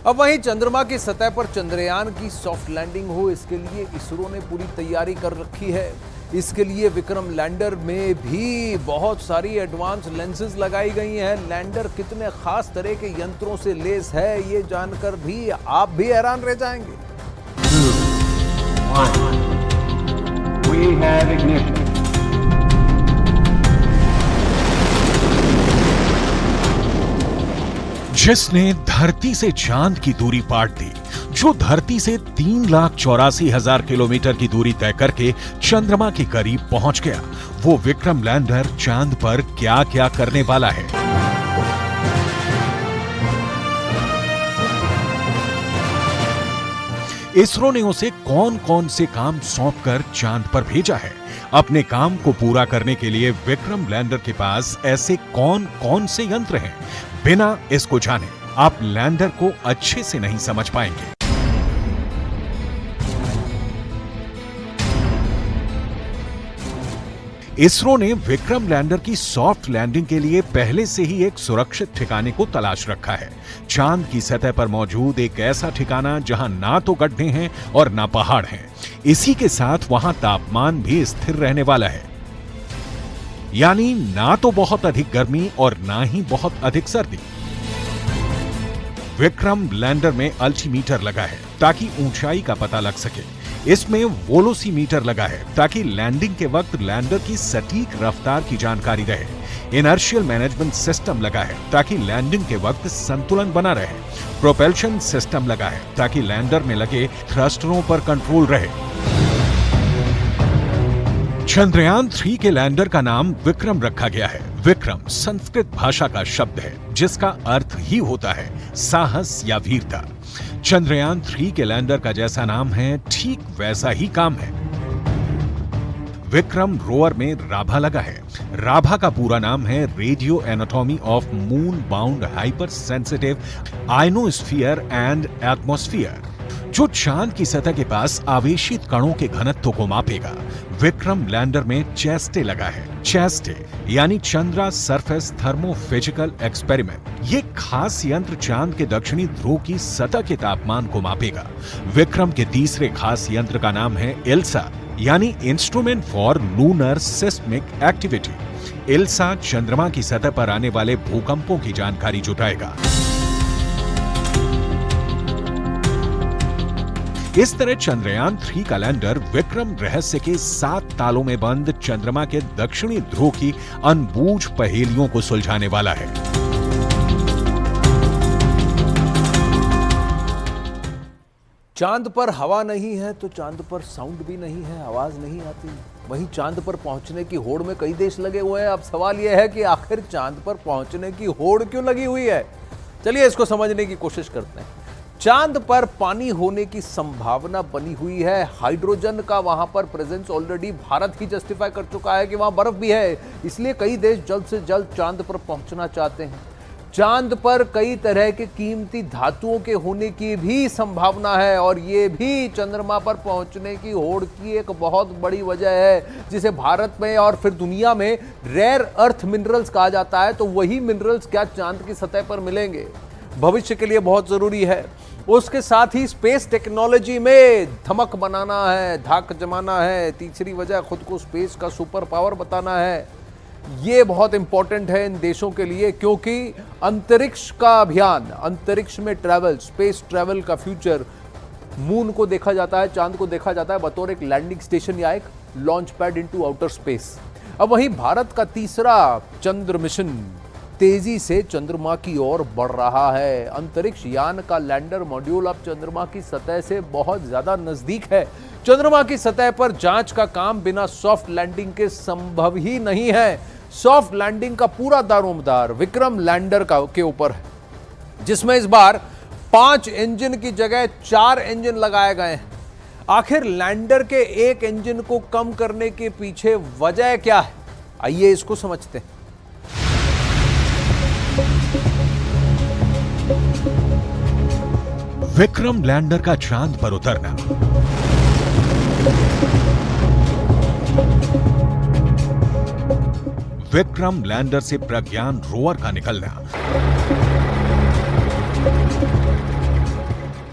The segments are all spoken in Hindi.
अब वहीं चंद्रमा की सतह पर चंद्रयान की सॉफ्ट लैंडिंग हो, इसके लिए इसरो ने पूरी तैयारी कर रखी है। इसके लिए विक्रम लैंडर में भी बहुत सारी एडवांस लेंसेज लगाई गई हैं। लैंडर कितने खास तरह के यंत्रों से लैस है, ये जानकर भी आप भी हैरान रह जाएंगे। 2, 1 We have ignition. जिसने धरती से चांद की दूरी पाट दी, जो धरती से 3,84,000 किलोमीटर की दूरी तय करके चंद्रमा के करीब पहुंच गया, वो विक्रम लैंडर चांद पर क्या क्या करने वाला है। इसरो ने उसे कौन कौन से काम सौंपकर चांद पर भेजा है। अपने काम को पूरा करने के लिए विक्रम लैंडर के पास ऐसे कौन कौन से यंत्र हैं, बिना इसको जाने आप लैंडर को अच्छे से नहीं समझ पाएंगे। इसरो ने विक्रम लैंडर की सॉफ्ट लैंडिंग के लिए पहले से ही एक सुरक्षित ठिकाने को तलाश रखा है। चांद की सतह पर मौजूद एक ऐसा ठिकाना जहां ना तो गड्ढे हैं और ना पहाड़ हैं। इसी के साथ वहां तापमान भी स्थिर रहने वाला है, यानी ना तो बहुत अधिक गर्मी और ना ही बहुत अधिक सर्दी। विक्रम लैंडर में अल्टीमीटर लगा है ताकि ऊंचाई का पता लग सके। इसमें वोलोसीमीटर लगा है ताकि लैंडिंग के वक्त लैंडर की सटीक रफ्तार की जानकारी रहे। इनर्शियल मैनेजमेंट सिस्टम लगा है ताकि लैंडिंग के वक्त संतुलन बना रहे। प्रोपल्शन सिस्टम लगा है ताकि लैंडर में लगे थ्रस्टरों पर कंट्रोल रहे। चंद्रयान 3 के लैंडर का नाम विक्रम रखा गया है। विक्रम संस्कृत भाषा का शब्द है जिसका अर्थ ही होता है साहस या वीरता। चंद्रयान 3 के लैंडर का जैसा नाम है, ठीक वैसा ही काम है। विक्रम रोवर में राभा लगा है। राभा का पूरा नाम है radio anatomy of moon bound hyper sensitive ionosphere and atmosphere, जो चांद की सतह के पास आवेशित कणों के घनत्व को मापेगा। विक्रम लैंडर में चेस्टे लगा है। चेस्टे यानी चंद्रा सरफेस थर्मोफिजिकल एक्सपेरिमेंट। ये खास यंत्र चांद के दक्षिणी ध्रुव की सतह के तापमान को मापेगा। विक्रम के तीसरे खास यंत्र का नाम है इल्सा, यानी instrument for lunar seismic activity. ILSA चंद्रमा की सतह पर आने वाले भूकंपों की जानकारी जुटाएगा। इस तरह चंद्रयान 3 का लैंडर विक्रम रहस्य के 7 तालों में बंद चंद्रमा के दक्षिणी ध्रुव की अनबूझ पहेलियों को सुलझाने वाला है। चांद पर हवा नहीं है तो चांद पर साउंड भी नहीं है, आवाज नहीं आती। वहीं चांद पर पहुंचने की होड़ में कई देश लगे हुए हैं। अब सवाल यह है कि आखिर चांद पर पहुंचने की होड़ क्यों लगी हुई है? चलिए इसको समझने की कोशिश करते हैं। चांद पर पानी होने की संभावना बनी हुई है। हाइड्रोजन का वहां पर प्रेजेंस ऑलरेडी भारत ही जस्टिफाई कर चुका है कि वहां बर्फ भी है, इसलिए कई देश जल्द से जल्द चांद पर पहुंचना चाहते हैं। चांद पर कई तरह के कीमती धातुओं के होने की भी संभावना है और ये भी चंद्रमा पर पहुंचने की होड़ की एक बहुत बड़ी वजह है, जिसे भारत में और फिर दुनिया में रेयर अर्थ मिनरल्स कहा जाता है। तो वही मिनरल्स क्या चांद की सतह पर मिलेंगे? भविष्य के लिए बहुत जरूरी है। उसके साथ ही स्पेस टेक्नोलॉजी में धमक बनाना है, धाक जमाना है। तीसरी वजह खुद को स्पेस का सुपर पावर बताना है। ये बहुत इंपॉर्टेंट है इन देशों के लिए, क्योंकि अंतरिक्ष का अभियान, अंतरिक्ष में ट्रैवल, स्पेस ट्रैवल का फ्यूचर, मून को देखा जाता है, चांद को देखा जाता है बतौर एक लैंडिंग स्टेशन या एक launch pad into outer space. अब वहीं भारत का तीसरा चंद्र मिशन तेजी से चंद्रमा की ओर बढ़ रहा है। अंतरिक्ष यान का लैंडर मॉड्यूल अब चंद्रमा की सतह से बहुत ज्यादा नजदीक है। चंद्रमा की सतह पर जांच का काम बिना सॉफ्ट लैंडिंग के संभव ही नहीं है। सॉफ्ट लैंडिंग का पूरा दारोमदार विक्रम लैंडर के ऊपर है, जिसमें इस बार 5 इंजन की जगह 4 इंजन लगाए गए हैं। आखिर लैंडर के एक इंजन को कम करने के पीछे वजह क्या है? आइए इसको समझते हैं। विक्रम लैंडर का चांद पर उतरना। विक्रम लैंडर से प्रज्ञान रोवर का निकलना।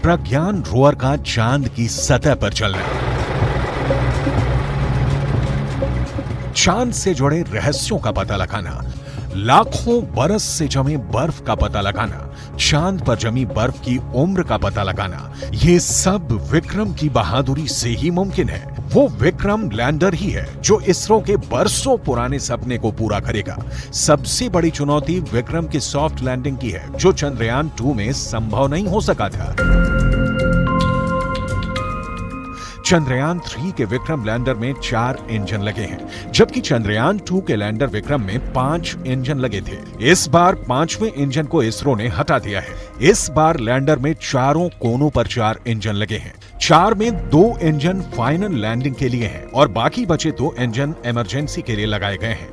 प्रज्ञान रोवर का चांद की सतह पर चलना, चांद से जुड़े रहस्यों का पता लगाना, लाखों बरस से जमे बर्फ का पता लगाना, चांद पर जमी बर्फ की उम्र का पता लगाना, ये सब विक्रम की बहादुरी से ही मुमकिन है। वो विक्रम लैंडर ही है जो इसरो के बरसों पुराने सपने को पूरा करेगा। सबसे बड़ी चुनौती विक्रम की सॉफ्ट लैंडिंग की है, जो चंद्रयान 2 में संभव नहीं हो सका था। चंद्रयान 3 के विक्रम लैंडर में 4 इंजन लगे हैं, जबकि चंद्रयान 2 के लैंडर विक्रम में 5 इंजन लगे थे। इस बार 5वें इंजन को इसरो ने हटा दिया है। इस बार लैंडर में चारों कोनों पर 4 इंजन लगे हैं। 4 में 2 इंजन फाइनल लैंडिंग के लिए हैं और बाकी बचे 2 इंजन इमरजेंसी के लिए लगाए गए हैं।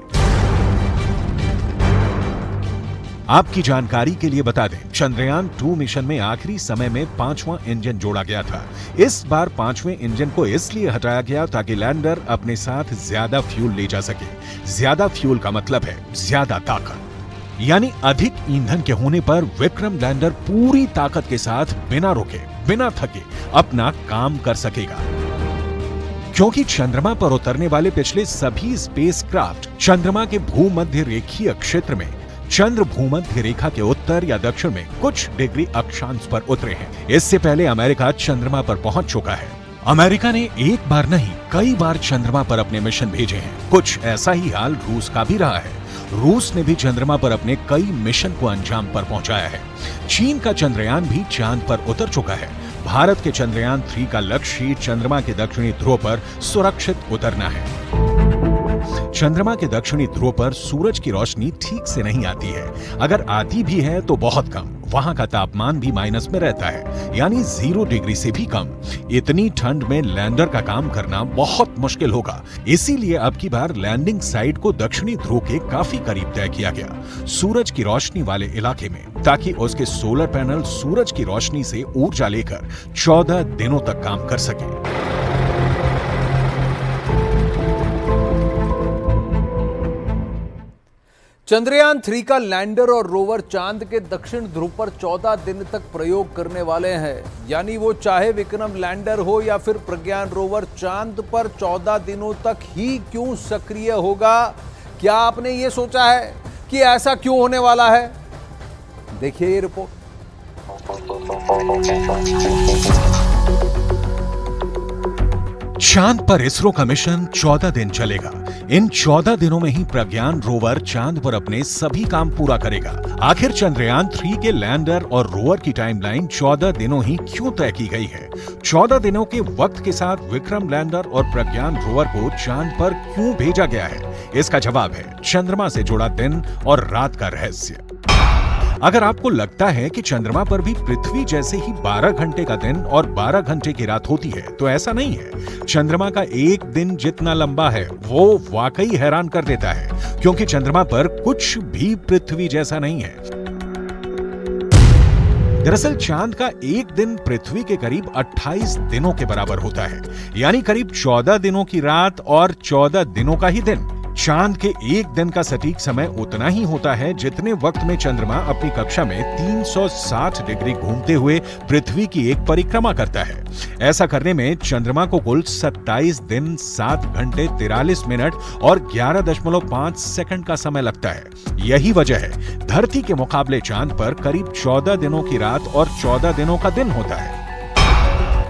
आपकी जानकारी के लिए बता दें, चंद्रयान 2 मिशन में आखिरी समय में 5वां इंजन जोड़ा गया था। इस बार 5वें इंजन को इसलिए हटाया गया ताकि लैंडर अपने साथ ज्यादा फ्यूल ले जा सके। ज्यादा फ्यूल का मतलब है ज्यादा ताकत, यानी अधिक ईंधन के होने पर विक्रम लैंडर पूरी ताकत के साथ बिना रुके, बिना थके अपना काम कर सकेगा। क्योंकि चंद्रमा पर उतरने वाले पिछले सभी स्पेसक्राफ्ट चंद्रमा के भूमध्य रेखीय क्षेत्र में चंद्र भूमध्य रेखा के उत्तर या दक्षिण में कुछ डिग्री अक्षांश पर उतरे हैं। इससे पहले अमेरिका चंद्रमा पर पहुंच चुका है। अमेरिका ने एक बार नहीं, कई बार चंद्रमा पर अपने मिशन भेजे हैं। कुछ ऐसा ही हाल रूस का भी रहा है। रूस ने भी चंद्रमा पर अपने कई मिशन को अंजाम पर पहुंचाया है। चीन का चंद्रयान भी चांद पर उतर चुका है। भारत के चंद्रयान 3 का लक्ष्य चंद्रमा के दक्षिणी ध्रुव पर सुरक्षित उतरना है। चंद्रमा के दक्षिणी ध्रुव पर सूरज की रोशनी ठीक से नहीं आती है। अगर आती भी है तो बहुत कम। वहां का तापमान भी माइनस में रहता है, यानी 0 डिग्री से भी कम। इतनी ठंड में लैंडर का काम करना बहुत मुश्किल होगा। इसीलिए अब की बार लैंडिंग साइट को दक्षिणी ध्रुव के काफी करीब तय किया गया, सूरज की रोशनी वाले इलाके में, ताकि उसके सोलर पैनल सूरज की रोशनी से ऊर्जा लेकर 14 दिनों तक काम कर सके। चंद्रयान 3 का लैंडर और रोवर चांद के दक्षिण ध्रुव पर 14 दिन तक प्रयोग करने वाले हैं। यानी वो चाहे विक्रम लैंडर हो या फिर प्रज्ञान रोवर, चांद पर 14 दिनों तक ही क्यों सक्रिय होगा? क्या आपने ये सोचा है कि ऐसा क्यों होने वाला है? देखिए ये रिपोर्ट। चांद पर इसरो का मिशन 14 दिन चलेगा। इन 14 दिनों में ही प्रज्ञान रोवर चांद पर अपने सभी काम पूरा करेगा। आखिर चंद्रयान 3 के लैंडर और रोवर की टाइमलाइन 14 दिनों ही क्यों तय की गई है? 14 दिनों के वक्त के साथ विक्रम लैंडर और प्रज्ञान रोवर को चांद पर क्यों भेजा गया है? इसका जवाब है चंद्रमा से जुड़ा दिन और रात का रहस्य। अगर आपको लगता है कि चंद्रमा पर भी पृथ्वी जैसे ही 12 घंटे का दिन और 12 घंटे की रात होती है, तो ऐसा नहीं है। चंद्रमा का एक दिन जितना लंबा है वो वाकई हैरान कर देता है, क्योंकि चंद्रमा पर कुछ भी पृथ्वी जैसा नहीं है। दरअसल चांद का एक दिन पृथ्वी के करीब 28 दिनों के बराबर होता है, यानी करीब 14 दिनों की रात और 14 दिनों का ही दिन। चांद के एक दिन का सटीक समय उतना ही होता है जितने वक्त में चंद्रमा अपनी कक्षा में 360 डिग्री घूमते हुए पृथ्वी की एक परिक्रमा करता है। ऐसा करने में चंद्रमा को कुल 27 दिन 7 घंटे 43 मिनट और 11.5 सेकंड का समय लगता है। यही वजह है धरती के मुकाबले चांद पर करीब 14 दिनों की रात और 14 दिनों का दिन होता है।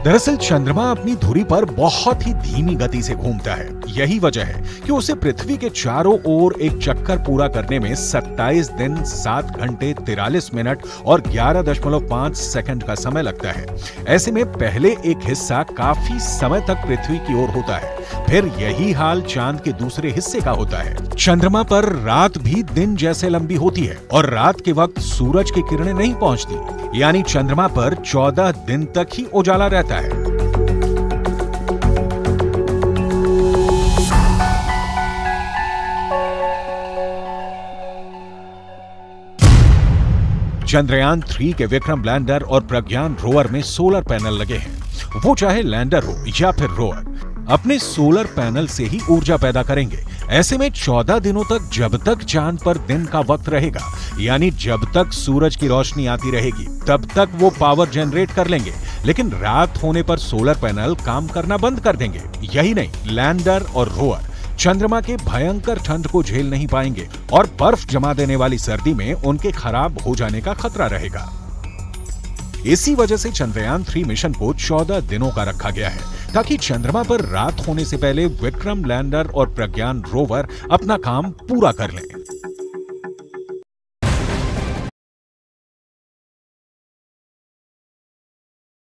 दरअसल चंद्रमा अपनी धुरी पर बहुत ही धीमी गति से घूमता है। यही वजह है कि उसे पृथ्वी के चारों ओर एक चक्कर पूरा करने में 27 दिन 7 घंटे 43 मिनट और 11.5 सेकंड का समय लगता है। ऐसे में पहले एक हिस्सा काफी समय तक पृथ्वी की ओर होता है, फिर यही हाल चांद के दूसरे हिस्से का होता है। चंद्रमा पर रात भी दिन जैसे लंबी होती है और रात के वक्त सूरज की किरणें नहीं पहुंचती, यानी चंद्रमा पर 14 दिन तक ही उजाला रहता है। चंद्रयान 3 के विक्रम लैंडर और प्रज्ञान रोवर में सोलर पैनल लगे हैं। वो चाहे लैंडर हो या फिर रोवर, अपने सोलर पैनल से ही ऊर्जा पैदा करेंगे। ऐसे में 14 दिनों तक जब तक चांद पर दिन का वक्त रहेगा, यानी जब तक सूरज की रोशनी आती रहेगी, तब तक वो पावर जनरेट कर लेंगे। लेकिन रात होने पर सोलर पैनल काम करना बंद कर देंगे। यही नहीं, लैंडर और रोवर चंद्रमा के भयंकर ठंड को झेल नहीं पाएंगे और बर्फ जमा देने वाली सर्दी में उनके खराब हो जाने का खतरा रहेगा। इसी वजह से चंद्रयान 3 मिशन को 14 दिनों का रखा गया है, ताकि चंद्रमा पर रात होने से पहले विक्रम लैंडर और प्रज्ञान रोवर अपना काम पूरा कर लें।